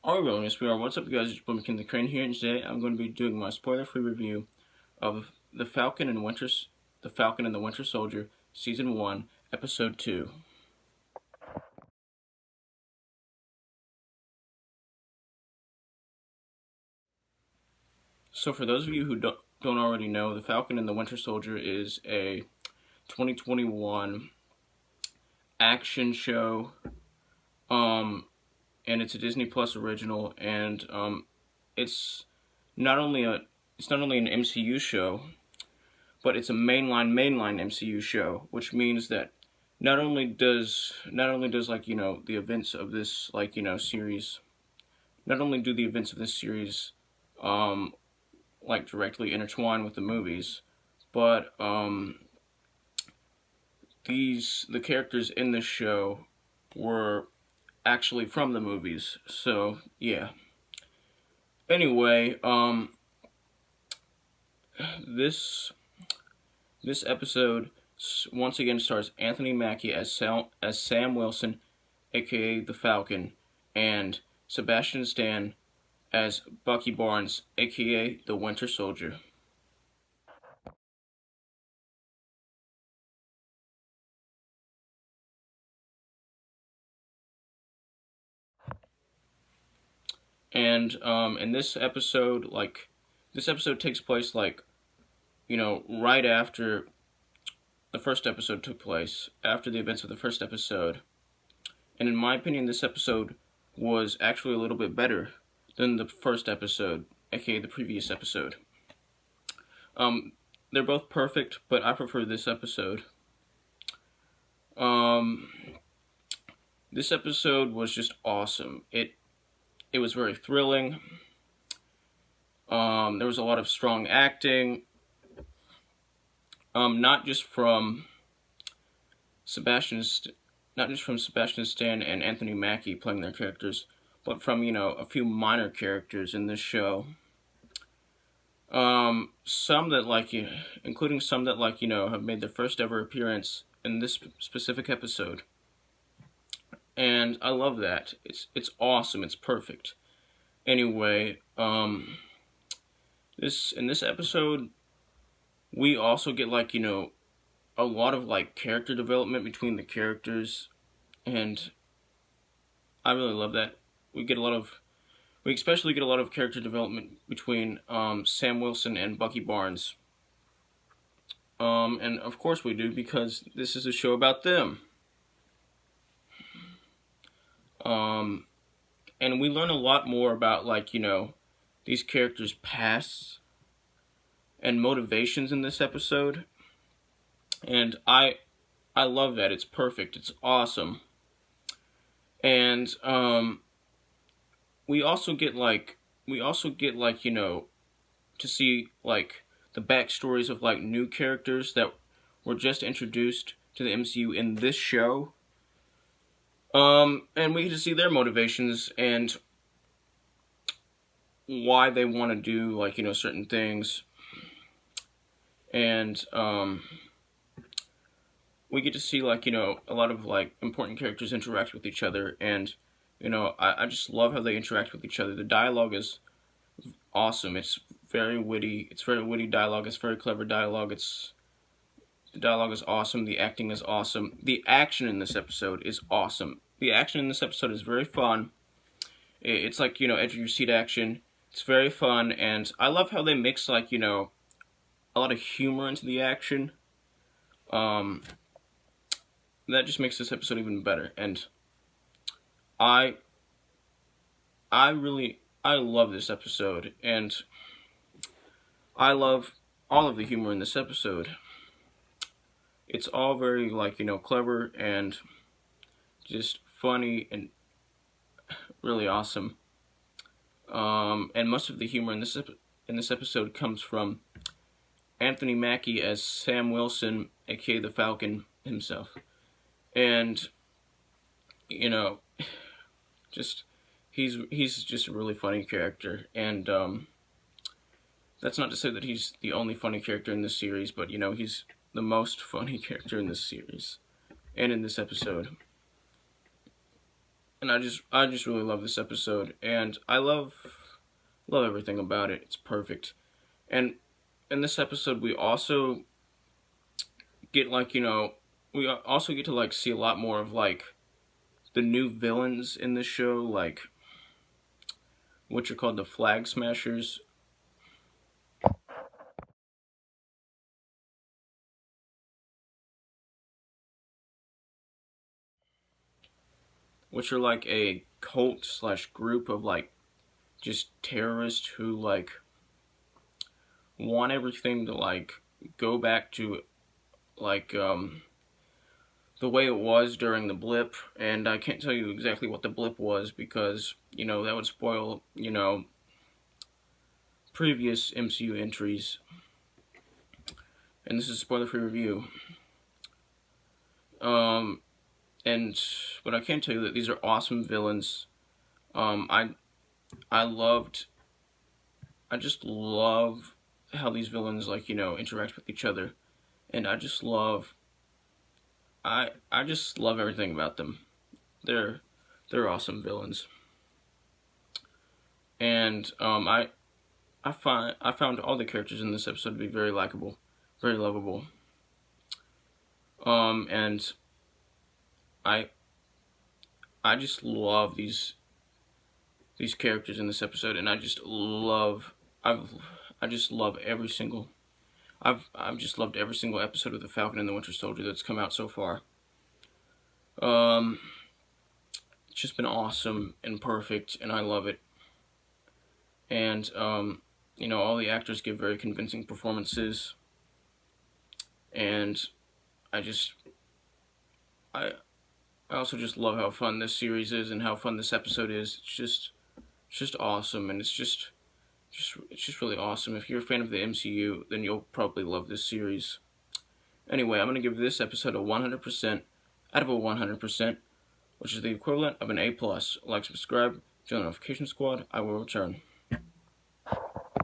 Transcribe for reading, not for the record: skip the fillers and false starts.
Alright, yes, we are. What's up, guys? It's your boy McKinley Crain here, and today I'm going to be doing my spoiler-free review of the Falcon and the Winter Soldier, Season 1, Episode 2. So, for those of you who don't already know, the Falcon and the Winter Soldier is a 2021 action show, and it's a Disney Plus original, and it's not only an MCU show, but it's a mainline MCU show, which means that not only does like, the events of this, like, series, not only do the events of this series like directly intertwine with the movies, but the characters in this show were actually from the movies. So yeah. Anyway, this episode once again stars Anthony Mackie as Sam Wilson, aka the Falcon, and Sebastian Stan as Bucky Barnes, aka the Winter Soldier. And in this episode, this episode takes place right after the first episode took place, after the events of the first episode. And in my opinion, this episode was actually a little bit better than the first episode, aka the previous episode. They're both perfect, but I prefer this episode. This episode was just awesome. It was very thrilling. There was a lot of strong acting. Not just from Sebastian Stan and Anthony Mackie playing their characters, but from, a few minor characters in this show. Including some that have made their first ever appearance in this specific episode. And I love that. It's awesome. It's perfect. Anyway, in this episode, we also get a lot of character development between the characters, and I really love that. We especially get a lot of character development between Sam Wilson and Bucky Barnes. And of course we do, because this is a show about them. And we learn a lot more about these characters' pasts and motivations in this episode. And I love that. It's perfect. It's awesome. And we also get to see the backstories of new characters that were just introduced to the MCU in this show. And we get to see their motivations and why they want to do certain things. And we get to see a lot of important characters interact with each other, and I just love how they interact with each other. The dialogue is awesome. It's very witty. It's very witty dialogue. It's very clever dialogue. The dialogue is awesome. The acting is awesome. The action in this episode is awesome. The action in this episode is very fun. It's edge of your seat action. It's very fun, and I love how they mix a lot of humor into the action. That just makes this episode even better, and I love this episode, and I love all of the humor in this episode. It's all very clever and just funny and really awesome. And most of the humor in this episode comes from Anthony Mackie as Sam Wilson, aka the Falcon himself. And he's just a really funny character, and that's not to say that he's the only funny character in this series, but he's the most funny character in this series and in this episode. and I just really love this episode, and I love everything about it. It's perfect. And in this episode, we also get like we also get to like see a lot more of like the new villains in this show, like which are called the Flag Smashers, which are like a cult slash group of like just terrorists who like want everything to like go back to like the way it was during the blip. And I can't tell you exactly what the blip was because that would spoil previous MCU entries, and this is a spoiler-free review. And but I can tell you that these are awesome villains. I loved, I just love how these villains like interact with each other, and I just love everything about them. They're awesome villains, and I found all the characters in this episode to be very likable, very lovable. And I I just love these characters in this episode, and I just love every single I've just loved every single episode of the Falcon and the Winter Soldier that's come out so far. Um, it's just been awesome and perfect, and I love it. And all the actors give very convincing performances, and I just I I also just love how fun this series is and how fun this episode is. It's just awesome, and it's just really awesome. If you're a fan of the MCU, then you'll probably love this series. Anyway, I'm gonna give this episode a 100% out of a 100%, which is the equivalent of an A+. Like, subscribe, join the notification squad. I will return.